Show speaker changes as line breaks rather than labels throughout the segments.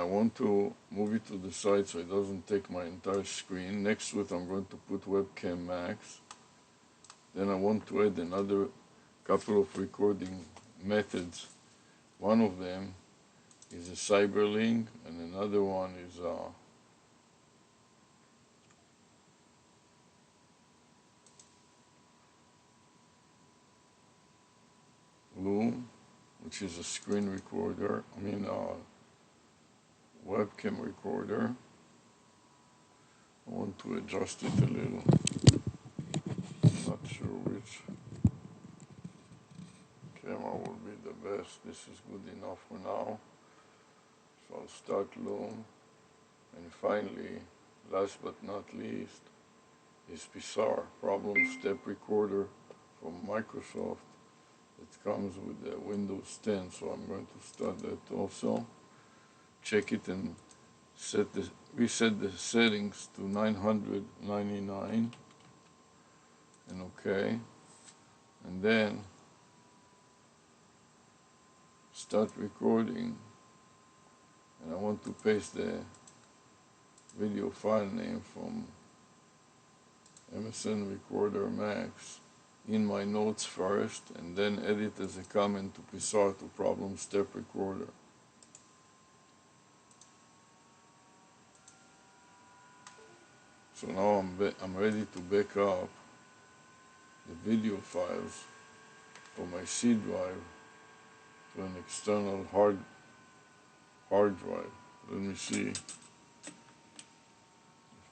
I want to move it to the side so it doesn't take my entire screen. Next to it I'm going to put webcam max. Then I want to add another couple of recording methods. One of them is a cyberlink and another one is Loom, which is a screen recorder, webcam recorder. I want to adjust it a little. I'm not sure which camera will be the best. This is good enough for now. So I'll start Loom. And finally, last but not least, is Pixar, problem step recorder from Microsoft. It comes with the Windows 10, so I'm going to start that also. Check it and reset the settings to 999 and OK. And then start recording. And I want to paste the video file name from MSN Recorder Max in my notes first, and then edit as a comment to Pixar to problem step recorder. So now I'm ready to back up the video files from my C drive to an external hard drive. Let me see if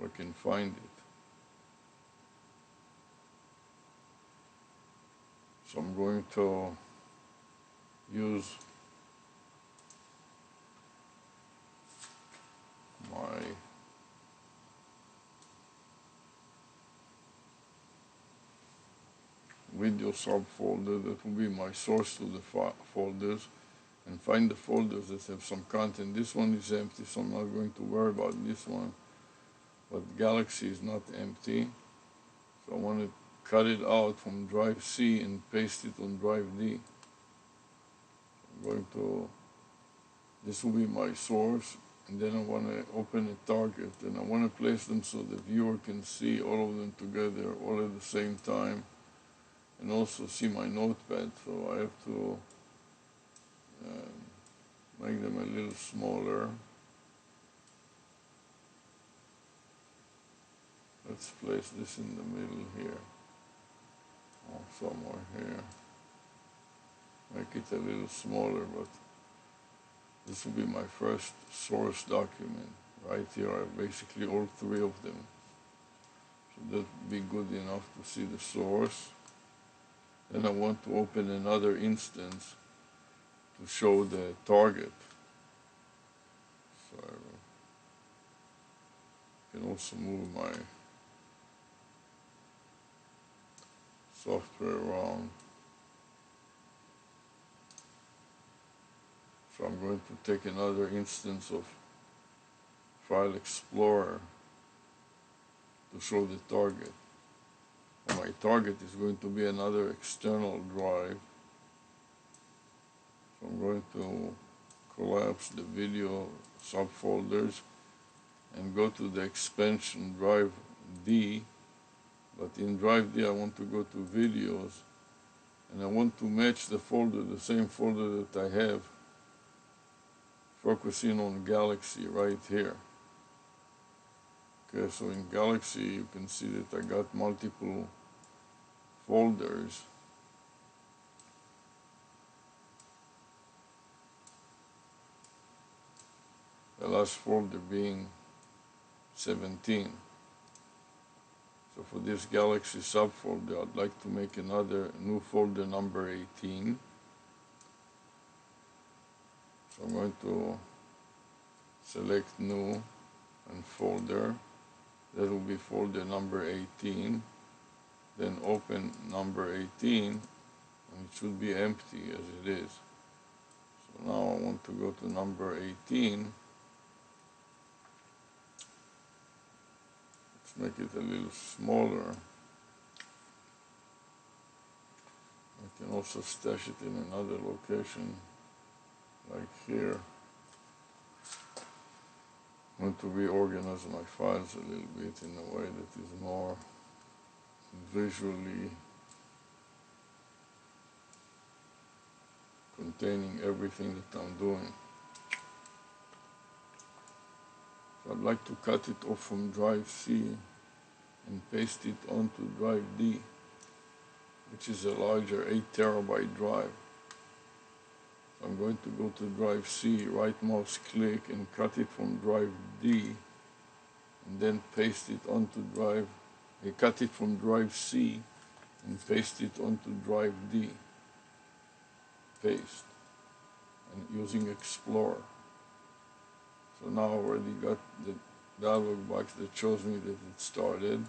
I can find it. So I'm going to use my video subfolder, that will be my source to the folders, and find the folders that have some content. This one is empty, so I'm not going to worry about this one, but Galaxy is not empty, so I want to cut it out from drive C and paste it on drive D. I'm going to, this will be my source, and then I want to open a target, and I want to place them so the viewer can see all of them together, all at the same time, and also see my notepad, so I have to make them a little smaller. Let's place this in the middle here. Or somewhere here. Make it a little smaller, but this will be my first source document. Right here I have basically all three of them. So that would be good enough to see the source. Then I want to open another instance to show the target. So I can also move my software around. So I'm going to take another instance of File Explorer to show the target. And my target is going to be another external drive. So I'm going to collapse the video subfolders and go to the expansion drive D. But in drive D I want to go to videos, and I want to match the folder, the same folder that I have, focusing on Galaxy right here. Okay, so in Galaxy you can see that I got multiple folders. The last folder being 17. So for this Galaxy subfolder, I'd like to make another new folder number 18. So I'm going to select New and Folder. That will be folder number 18. Then open number 18, and it should be empty as it is. So now I want to go to number 18. Let's make it a little smaller. I can also stash it in another location, like here. I want to reorganize my files a little bit in a way that is more visually containing everything that I'm doing. So I'd like to cut it off from drive C and paste it onto drive D, which is a larger 8 terabyte drive. So I'm going to go to drive C, right mouse click and cut it from drive D, and then paste it onto drive, cut it from drive C and paste it onto drive D. Paste, and using Explorer. So now I already got the dialog box that shows me that it started.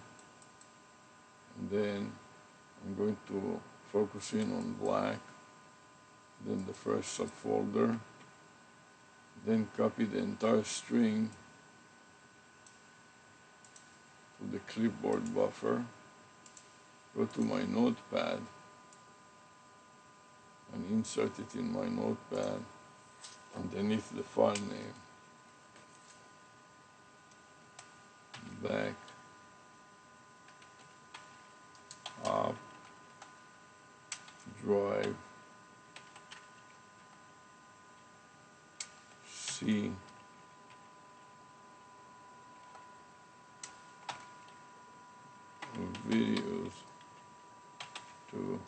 And then I'm going to focus in on black, then the first subfolder, then copy the entire string to the clipboard buffer, go to my notepad and insert it in my notepad underneath the file name. Back, up, drive, C, videos to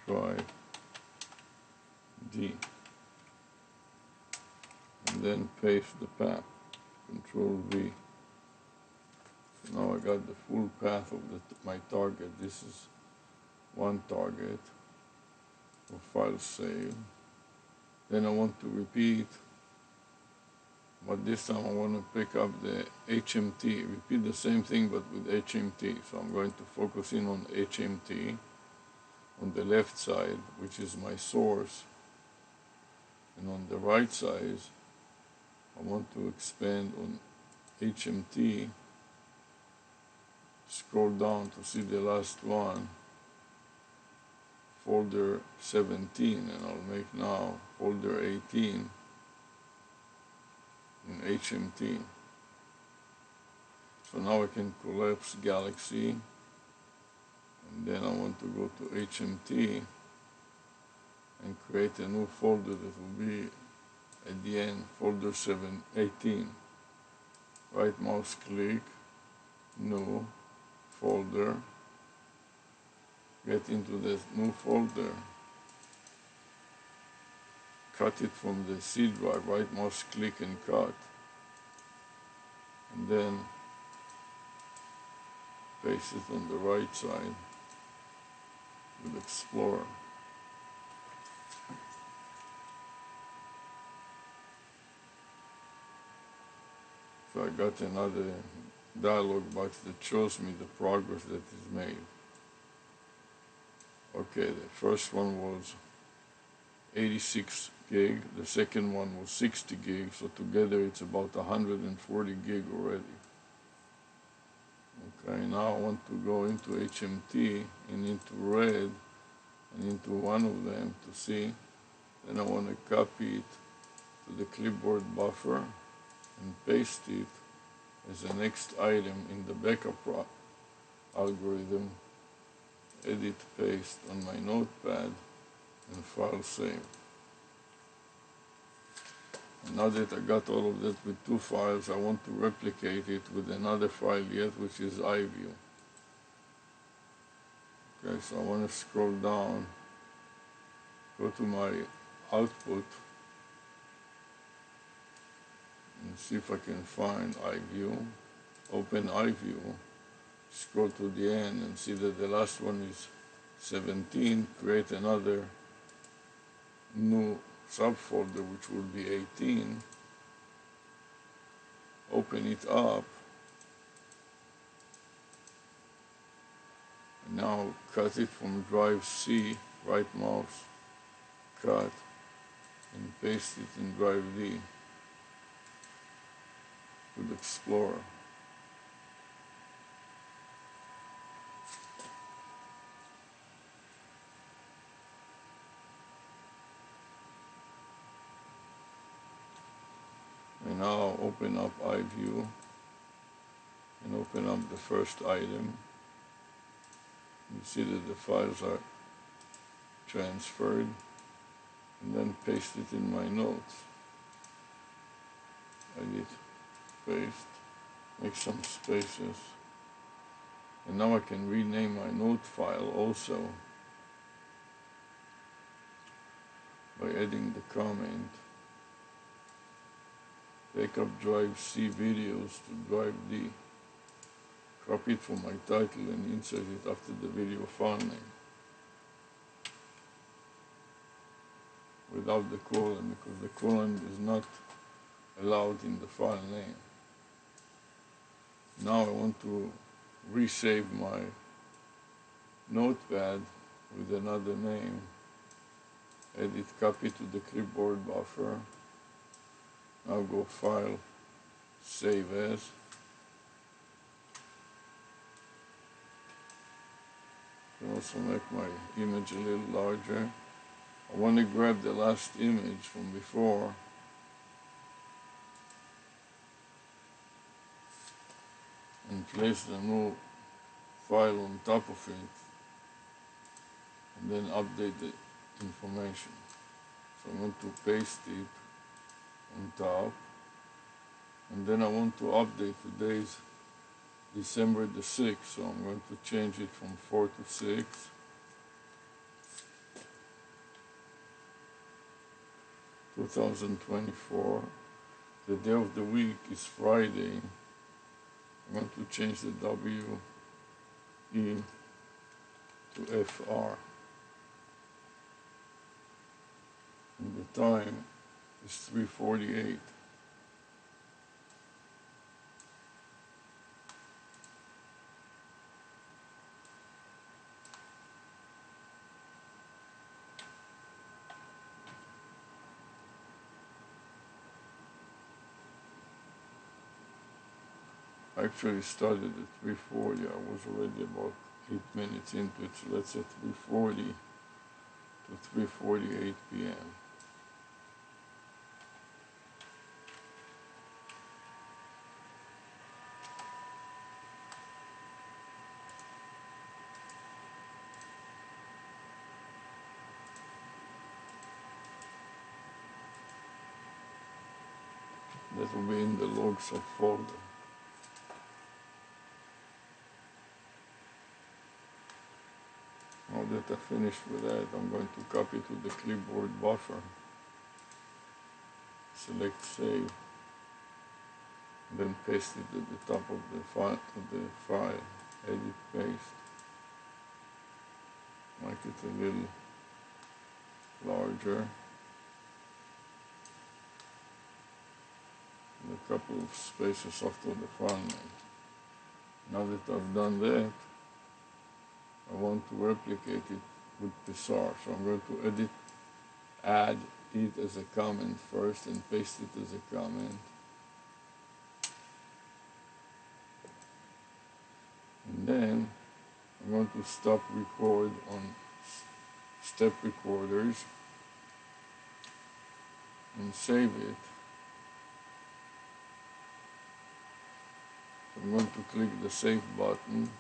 drive D, and then paste the path, Control V. So now I got the full path of my target. This is one target for file save. Then I want to repeat, but this time I want to pick up the HMT, repeat the same thing but with HMT. So I'm going to focus in on HMT on the left side, which is my source, and on the right side I want to expand on HMT, scroll down to see the last one, folder 17, and I'll make now folder 18 in HMT. So now I can collapse Galaxy, and then I want to go to HMT and create a new folder that will be at the end, folder 18. Right mouse click, new folder, get into this new folder, cut it from the C drive, right mouse click and cut, and then paste it on the right side with Explorer. So I got another dialog box that shows me the progress that is made. Okay, the first one was 86 gig, the second one was 60 gig, so together it's about 140 gig already. Okay, now I want to go into HMT and into red and into one of them to see. Then I want to copy it to the clipboard buffer and paste it as the next item in the backup algorithm, edit paste on my notepad and file save. And now that I got all of that with two files, I want to replicate it with another file yet, which is iView. Okay, so I want to scroll down, go to my output, and see if I can find iView, open iView, scroll to the end and see that the last one is 17, create another new subfolder which will be 18, open it up, and now cut it from drive C, right mouse, cut, and paste it in drive D with Explorer. And now open up iView and open up the first item. You see that the files are transferred, and then paste it in my notes. Edit, paste, make some spaces. And now I can rename my note file also by adding the comment. Take up drive C videos to drive D. Copy it from my title and insert it after the video file name. Without the colon, because the colon is not allowed in the file name. Now I want to resave my notepad with another name. Edit, copy to the clipboard buffer. Now go File, Save As. I can also make my image a little larger. I want to grab the last image from before and place the new file on top of it, and then update the information. So I want to paste it on top, and then I want to update today's December the 6th, so I'm going to change it from 4 to 6. (2024). The day of the week is Friday. I'm going to change the W-E to F-R. And the time is 3:48. I actually started at 3:40. I was already about 8 minutes into it, so let's say 3:40 to 3:48 p.m. That will be in the logs folder. Now that I finished with that, I'm going to copy to the clipboard buffer. Select Save, then paste it at the top of the file. Edit, paste. Make it a little larger. And a couple of spaces after the file name. Now that I've done that, I want to replicate it with Psar. So I'm going to add it as a comment first and paste it as a comment. And then I'm going to stop record on step recorders and save it. I'm going to click the Save button.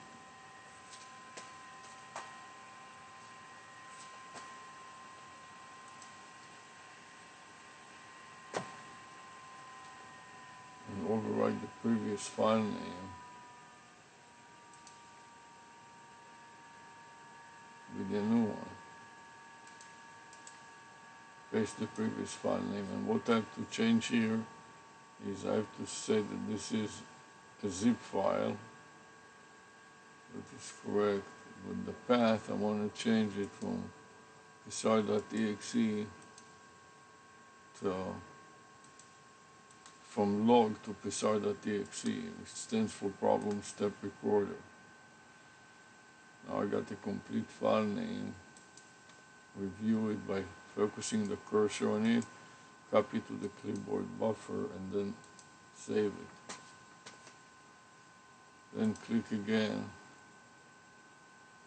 And overwrite the previous file name with the new one. Paste the previous file name, and what I have to change here is I have to say that this is a zip file, which is correct, but the path I want to change it from psar.exe to from log to psar.exe, which stands for Problem Step Recorder. Now I got the complete file name. Review it by focusing the cursor on it, copy to the clipboard buffer, and then save it. Then click again.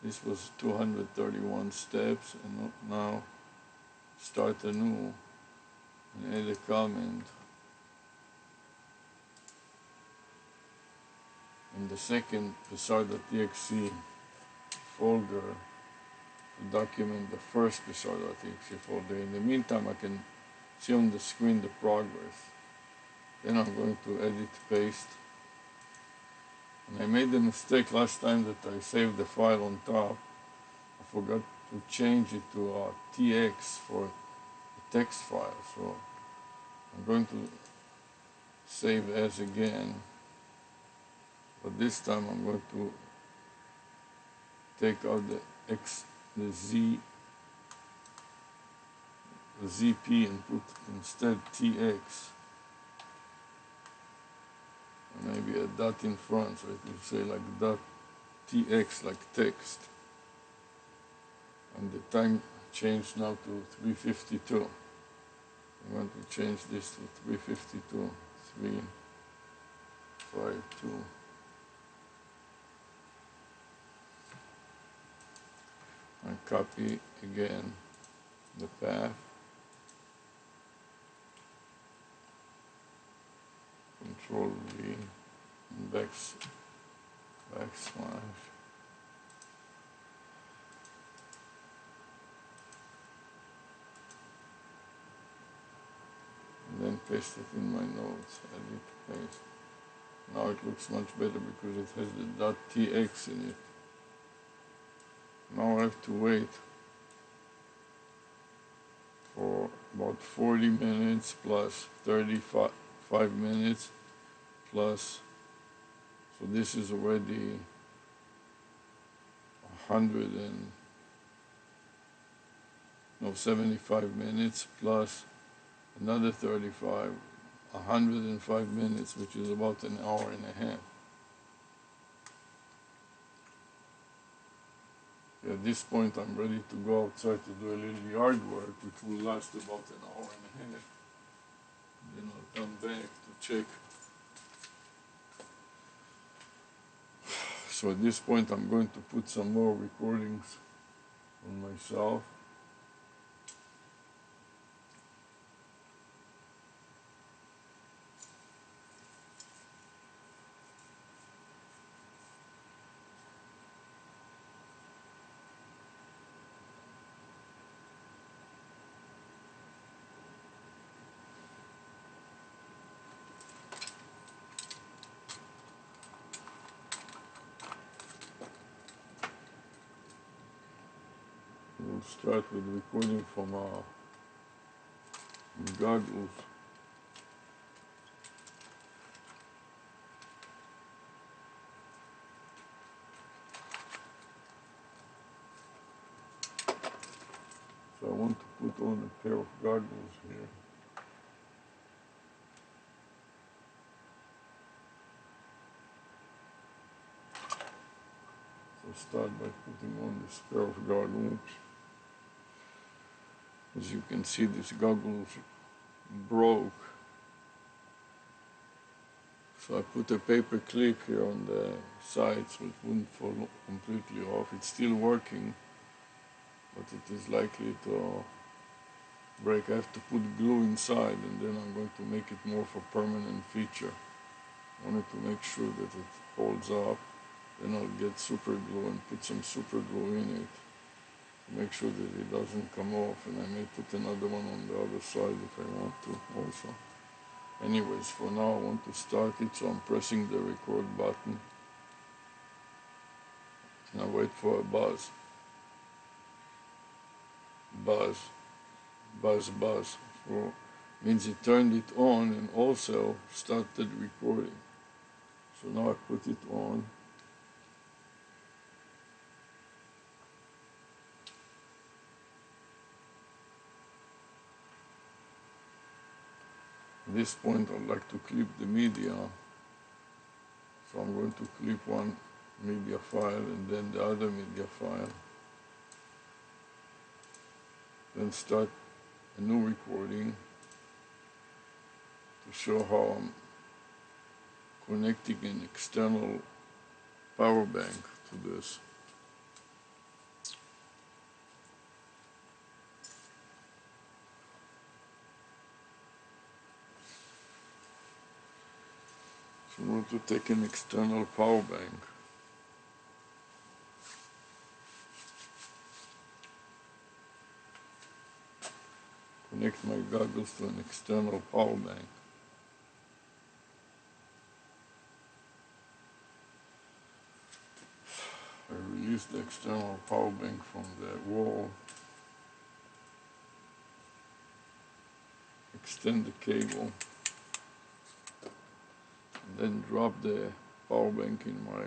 This was 231 steps, and now start anew and add a comment. in the second psr.txt folder to document the first psr.txt folder. In the meantime, I can see on the screen the progress. Then I'm going to edit, paste. And I made the mistake last time that I saved the file on top. I forgot to change it to TX for a text file. So I'm going to save as again. But this time I'm going to take out the ZP and put instead TX. And maybe a dot in front, so it will say like dot TX, like text. And the time changed now to 3:52. I'm going to change this to 3:52, 3:52. I copy again the path, Control V, and backslash. And then paste it in my notes, edit, paste. Now it looks much better because it has the .tx in it. Now I have to wait for about 40 minutes plus 35 minutes plus, so this is already 75 minutes plus another 35, 105 minutes, which is about an hour and a half. At this point, I'm ready to go outside to do a little yard work, which will last about an hour and a half. Then I'll come back to check. So at this point, I'm going to put some more recordings on myself. We'll start with recording from goggles. So I want to put on a pair of goggles here. So start by putting on this pair of goggles. As you can see, this goggles broke. So I put a paper clip here on the side so it wouldn't fall completely off. It's still working, but it is likely to break. I have to put glue inside, and then I'm going to make it more of a permanent feature. I wanted to make sure that it holds up. Then I'll get super glue and put some super glue in it to make sure that it doesn't come off, and I may put another one on the other side if I want to also. Anyways, for now I want to start it, so I'm pressing the record button and I wait for a buzz. Buzz, buzz, buzz. So means it turned it on and also started recording. So now I put it on. At this point I'd like to clip the media. So I'm going to clip one media file and then the other media file. Then start a new recording to show how I'm connecting an external power bank to this. So I'm going to take an external power bank. Connect my goggles to an external power bank. I release the external power bank from the wall. Extend the cable. And then drop the power bank in my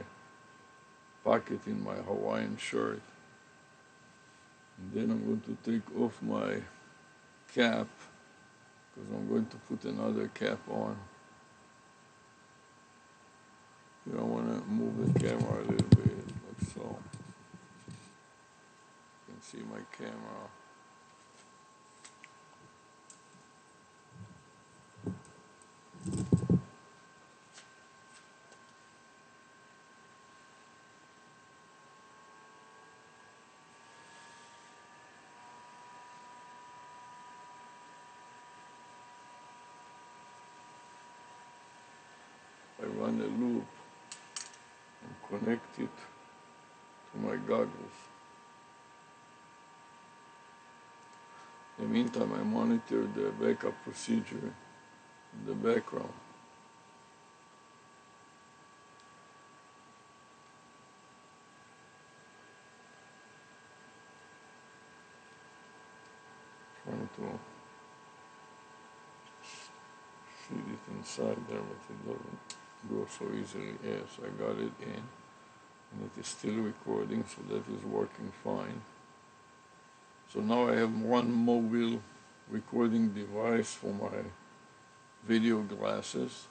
pocket in my Hawaiian shirt. And then I'm going to take off my cap, because I'm going to put another cap on. Here I want to move the camera a little bit, like so. You can see my camera. I run a loop and connect it to my goggles. In the meantime, I monitor the backup procedure in the background. Trying to feed it inside there, but it doesn't go so easily. Yes, I got it in, and it is still recording, so that is working fine. So now I have one mobile recording device for my video glasses.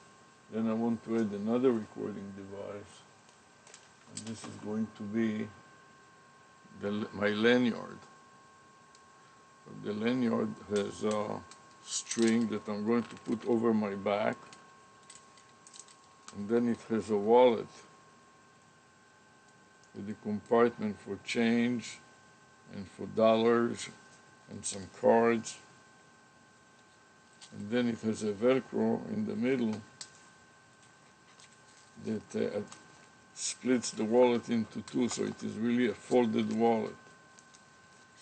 Then I want to add another recording device, and this is going to be my lanyard. The lanyard has a string that I'm going to put over my back, and then it has a wallet with a compartment for change and for dollars and some cards, and then it has a Velcro in the middle that splits the wallet into two, so it is really a folded wallet.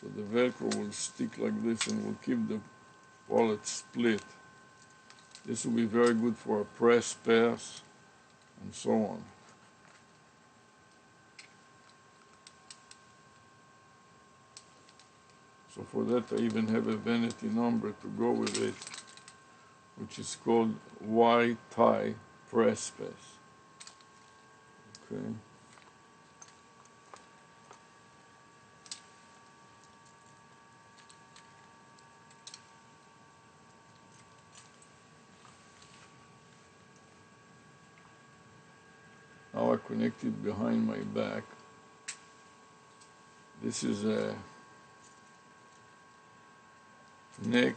So the Velcro will stick like this and will keep the wallet split. This will be very good for a press pass and so on. So for that I even have a vanity number to go with it, which is called Y-tie press pass. Okay. Now I connect it behind my back. This is a neck,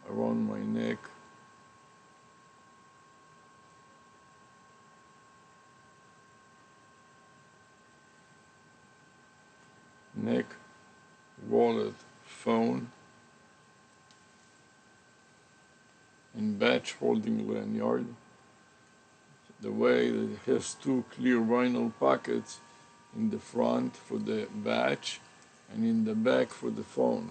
around my neck. Neck, wallet, phone, and batch holding lanyard. The way that it has two clear vinyl pockets in the front for the batch and in the back for the phone.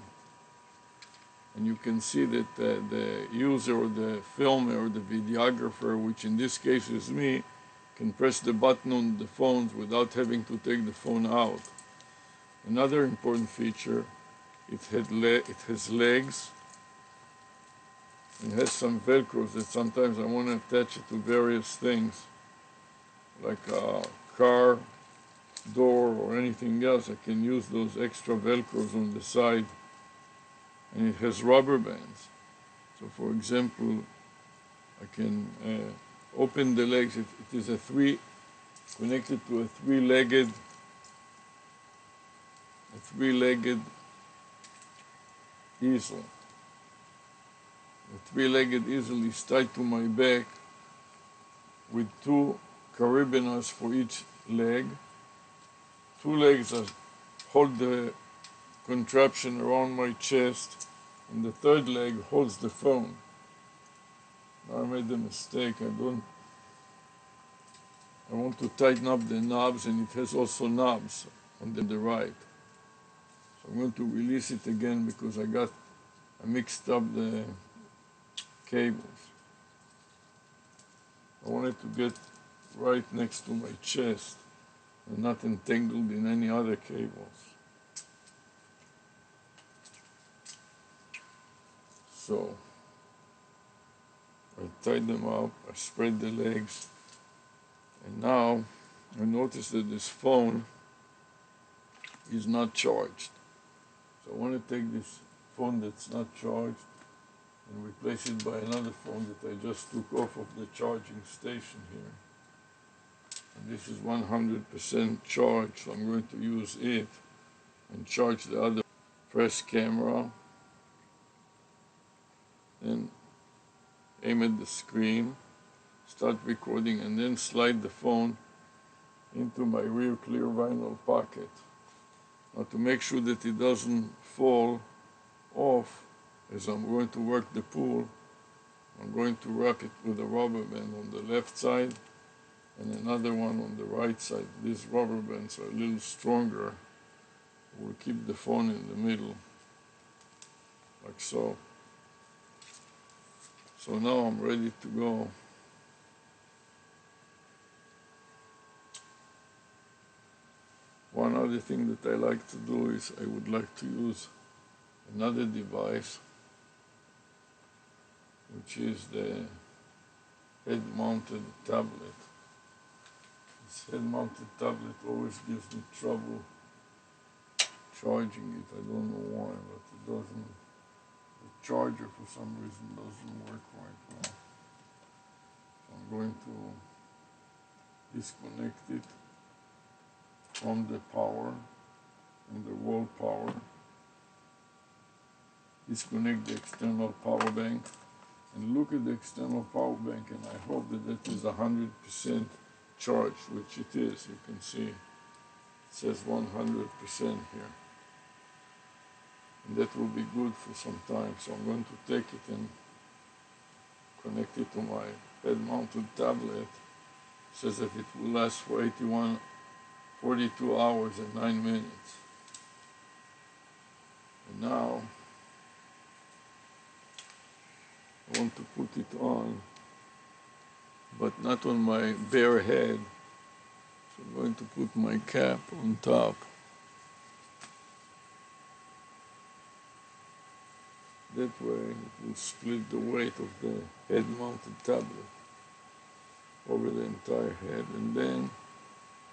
And you can see that the user or the filmer or the videographer, which in this case is me, can press the button on the phones without having to take the phone out. Another important feature, it has legs. It has some Velcros that sometimes I want to attach it to various things, like a car door or anything else. I can use those extra Velcros on the side. And it has rubber bands. So for example, I can open the legs. It is connected to a three-legged easel. The three-legged easel is tied to my back with two carabiners for each leg. Two legs hold the contraption around my chest, and the third leg holds the phone. Now I made a mistake. I want to tighten up the knobs, and it has also knobs on the right. So I'm going to release it again because I mixed up the cables. I want it to get right next to my chest and not entangled in any other cables. So I tied them up, I spread the legs, and now I notice that this phone is not charged. So I want to take this phone that's not charged and replace it by another phone that I just took off of the charging station here. And this is 100% charged, so I'm going to use it and charge the other. Press camera, then aim at the screen, start recording, and then slide the phone into my rear clear vinyl pocket. Now to make sure that it doesn't fall off as I'm going to work the pool, I'm going to wrap it with a rubber band on the left side and another one on the right side. These rubber bands are a little stronger. We'll keep the phone in the middle, like so. So now I'm ready to go. One other thing that I like to do is I would like to use another device, which is the head-mounted tablet. This head-mounted tablet always gives me trouble charging it. I don't know why, but it doesn't. The charger for some reason doesn't work quite well. So I'm going to disconnect it from the power and the wall power. Disconnect the external power bank and look at the external power bank, and I hope that that is 100% charged, which it is. You can see it says 100% here. And that will be good for some time. So I'm going to take it and connect it to my head-mounted tablet. It says that it will last for 42 hours and 9 minutes. And now I want to put it on, but not on my bare head. So I'm going to put my cap on top. That way it will split the weight of the head-mounted tablet over the entire head. And then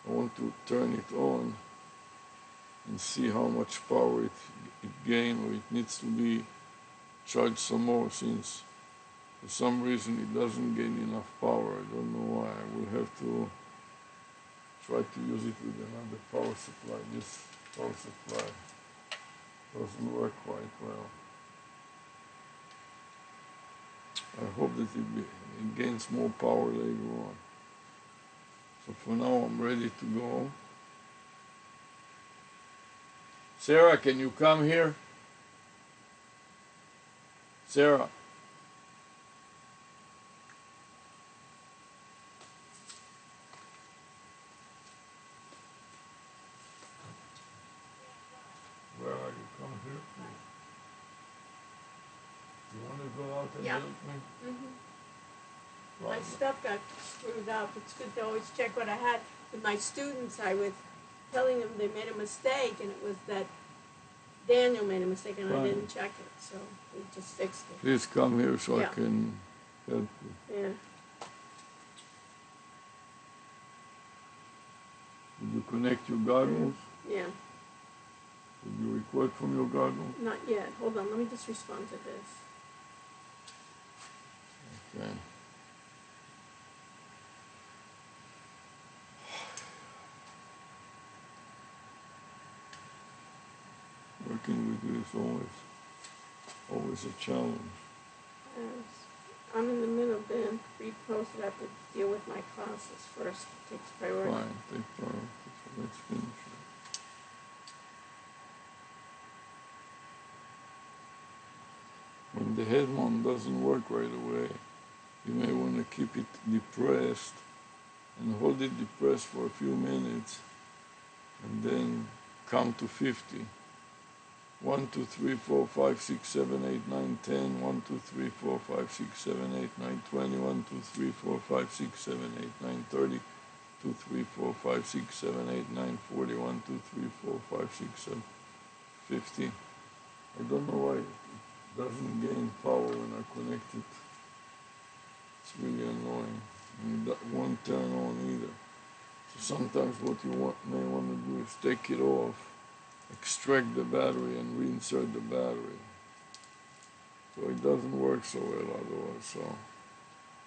I want to turn it on and see how much power it gains, or it needs to be charged some more, since for some reason it doesn't gain enough power. I don't know why. I will have to try to use it with another power supply. This power supply doesn't work quite well. I hope that it gains more power later on. So for now I'm ready to go. Sarah, can you come here? Sarah. Where are you? Come here, please. You want to go out and help me?
Mm-hmm. My stuff got screwed up. It's good to always check what I had. With my students, I was telling them they made a mistake, and it was that Daniel made a mistake, and I didn't check it, so we just fixed it.
Please come here so I can help you.
Yeah.
Did you connect your goggles?
Yeah.
Did you record from your goggles?
Not yet. Hold on. Let me just respond to this.
Okay. Working with you is always a challenge.
Yes. I'm in the middle of being reposted. I have to deal with my classes first. It takes priority.
Fine, take priority. So let's finish it. When the head mount doesn't work right away, You may want to keep it depressed and hold it depressed for a few minutes and then count to 50. 1, 2, 3, 4, 5, 6, 7, 8, 9, 10. 1, 2, 3, 4, 5, 6, 7, 8, 9, 20. 1, 2, 3, 4, 5, 6, 7, 8, 9, 30. 2, 3, 4, 5, 6, 7, 8, 9, 40. 1, 2, 3, 4, 5, 6, 7, 50. I don't know why it doesn't gain power when I connect it. It's really annoying. And it won't turn on either. So sometimes what you may want to do is take it off, extract the battery and reinsert the battery. So it doesn't work so well otherwise. So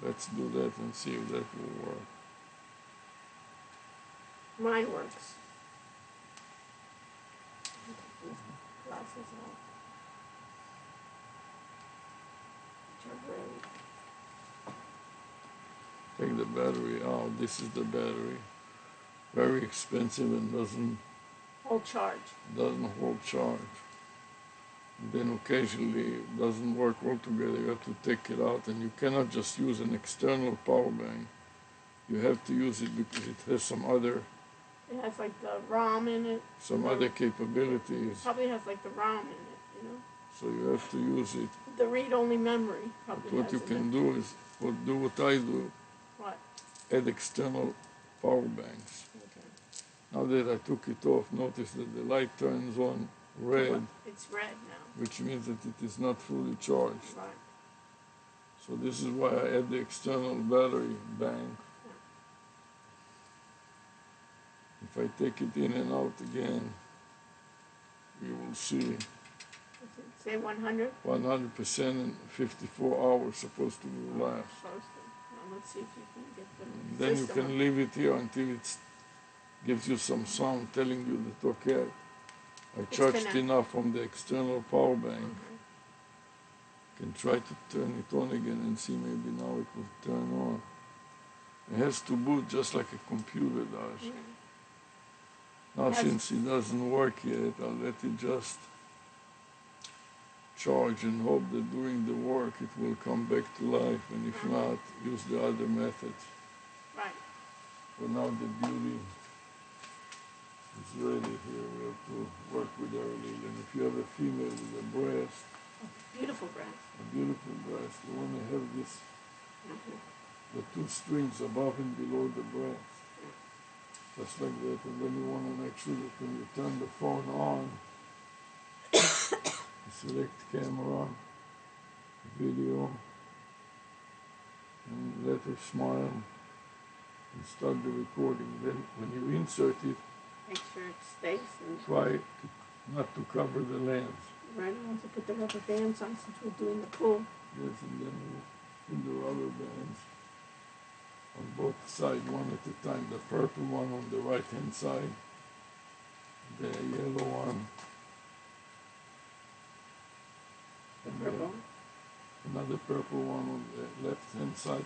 let's do that and see if that will work.
Mine works. Glasses off. Which are great.
Take the battery out. This is the battery. Very expensive and doesn't
Hold charge.
hold charge. And then occasionally it doesn't work altogether. You have to take it out, and you cannot just use an external power bank. You have to use it because it has some other.
It has like the ROM in it.
Some other capabilities.
Probably has like the ROM in it, you know.
So you have to use it.
The read-only memory probably.
But what you can do is do what I do.
What?
Add external power banks.
Okay.
Now that I took it off, notice that the light turns on red.
It's red now.
Which means that it is not fully charged.
Right.
So this is why I add the external battery bank. If I take it in and out again, you will see.
Say 100?
100% in 54 hours supposed to last.
Supposed to. Well, let's see if you can get the
Then you can leave it here until it gives you some sound telling you that, okay, I charged enough from the external power bank. You can try to turn it on again and see maybe now it will turn on. It has to boot just like a computer does. Now since it doesn't work yet, I'll let it just charge and hope that during the work it will come back to life, and if not, use the other methods.
Right.
For now the beauty is ready here. We have to work with her a little. And if you have a female with a breast,
beautiful breast.
A beautiful breast, you want to have this, the two strings above and below the breast. Just like that, and then you want to make sure that when you turn the phone on, you select camera, video, and let her smile, and start the recording. Then when you insert it,
make sure it stays.
Try not to cover the lens.
Right, I want to put the rubber bands on since we're doing the pool.
Yes, and then we put the rubber bands on both sides, one at a time. The purple one on the right-hand side, the yellow one,
Purple.
Another purple one on the left-hand side,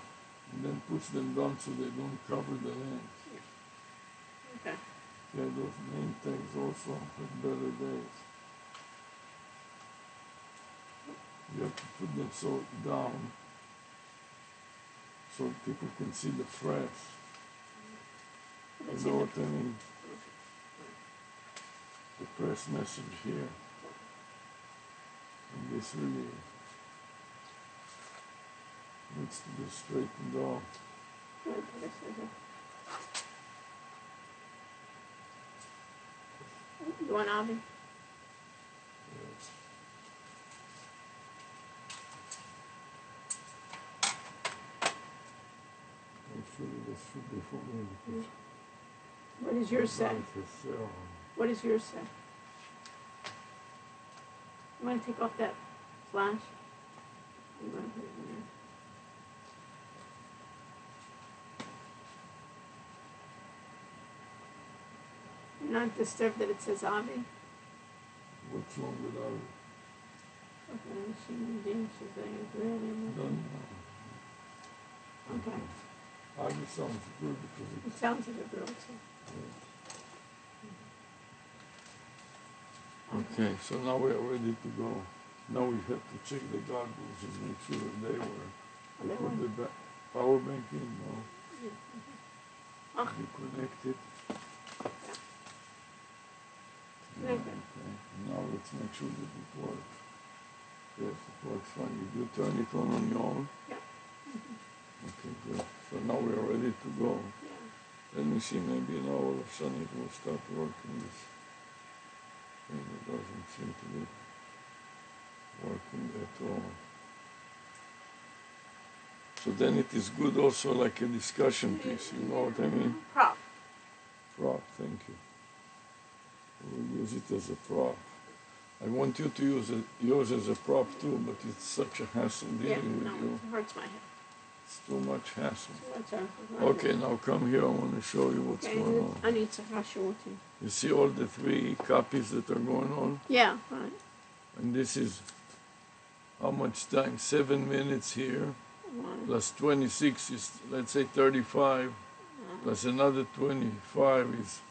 and then push them down so they don't cover the lens.
Okay.
Yeah, those name tags also have better days. You have to put them so down so people can see the press. You know what I mean? The press message here. And this really needs to be straightened off.
You want Avi?
Yes. Actually, this should be for me because
what is your set? What is your set? You want to take off that flash? You want to put it in there? You're not disturbed that it says Avi?
What's wrong with Avi?
Okay, she she's saying it's really
Done.
Okay.
Avi sounds good because
it sounds like a girl too.
Okay, so now we are ready to go. Now we have to check the goggles and make sure that they work. power bank in? No.
Oh.
You connected?
Yeah.
Okay. Now let's make sure that it works. Yes, it works fine. Did you turn it on your own?
Yeah.
Okay, good. So now we are ready to go.
Yeah.
Let me see, maybe now all of a sudden it will start working. This thing that doesn't seem to be working at all. So then it is good also like a discussion piece, you know what I mean?
Prop.
Prop, thank you. We'll use it as a prop. I want you to use it yours as a prop too, but it's such a hassle dealing with you.
It hurts my head.
It's too much hassle.
Too much hassle.
Okay, now come here. I want to show you what's going on.
I need to rush you.
You see all the 3 copies that are going on?
Yeah, right.
And this is how much time? 7 minutes here, plus 26 is, let's say, 35, plus another 25 is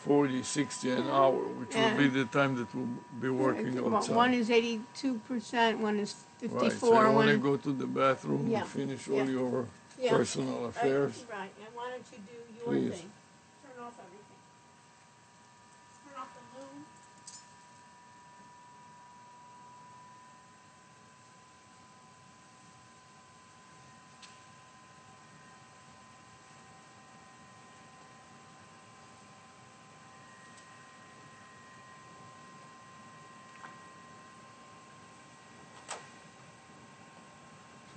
40, 60 an hour, which will be the time that we'll be working outside.
One is 82%, one is 54.
Right, so you want to go to the bathroom and finish all your personal affairs?
Right, and why don't you do your
Please.
thing? Turn off everything. Turn off the loom.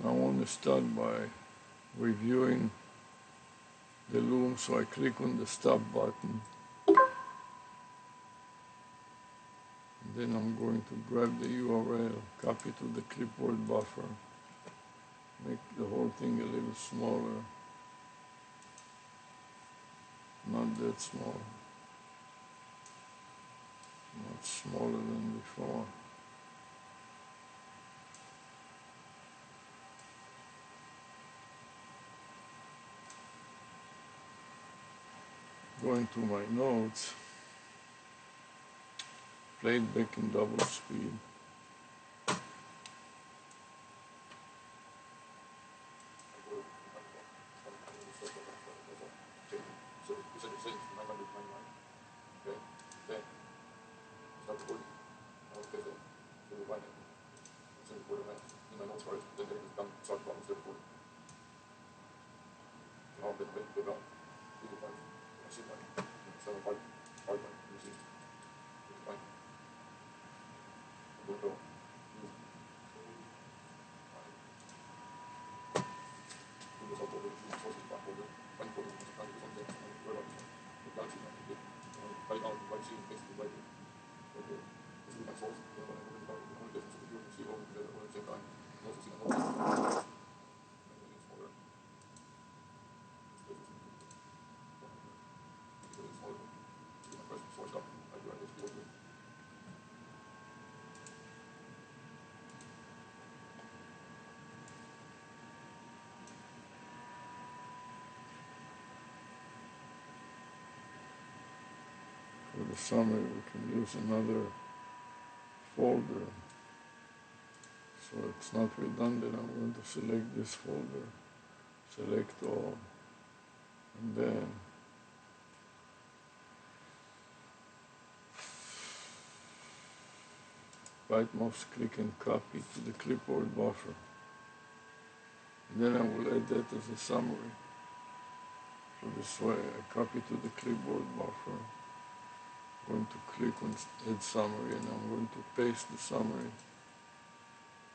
I want to start by reviewing the loom, so I click on the stop button. And then I'm going to grab the URL, copy to the clipboard buffer, make the whole thing a little smaller, not that small, much smaller than before. Going to my notes, play it back in double speed. For the summary, we can use another folder. So it's not redundant. I'm going to select this folder, select all, and then right mouse click and copy to the clipboard buffer. And then I will add that as a summary. So this way I copy to the clipboard buffer. I'm going to click on add summary and I'm going to paste the summary.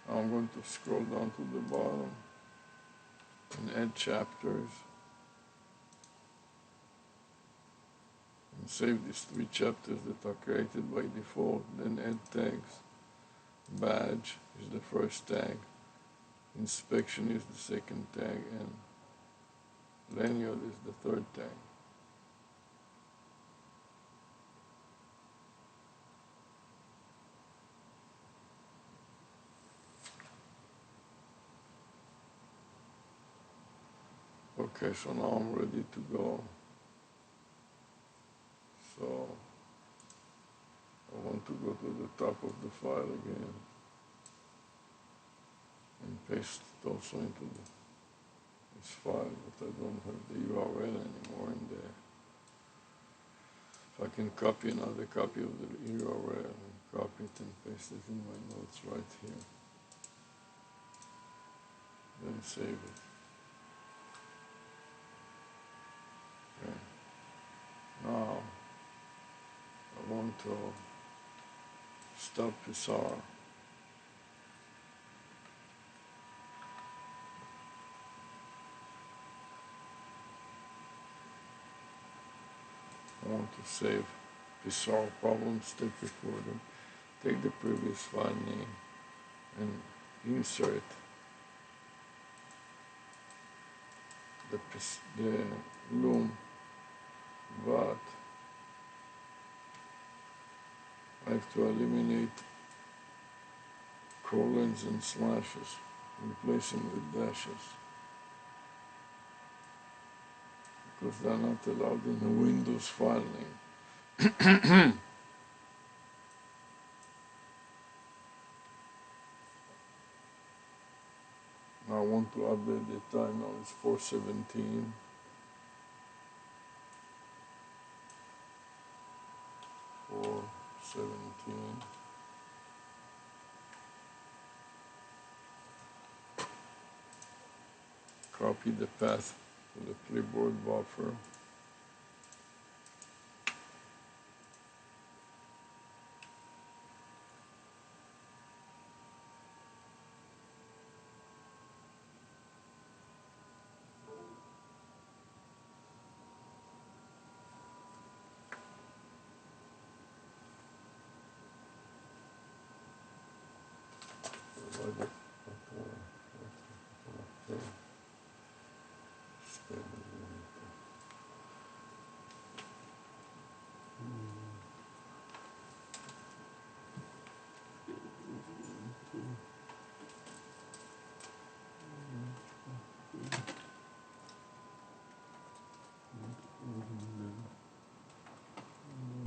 Now I'm going to scroll down to the bottom and add chapters. And save these 3 chapters that are created by default. Then add tags. Badge is the first tag. Inspection is the second tag. And lanyard is the third tag. Okay, so now I'm ready to go. So I want to go to the top of the file again and paste it also into the this file, but I don't have the URL anymore in there. If I can copy another copy of the URL and copy it and paste it in my notes right here. Then save it. Okay. Now I want to stop this R. I want to save PSAR problem, step recorder, take the previous file name and insert the loom, but I have to eliminate colons and slashes, replace them with dashes, because they're not allowed in the Windows file name. Now I want to update the time. Now it's 4:17. Copy the path to the clipboard buffer. By the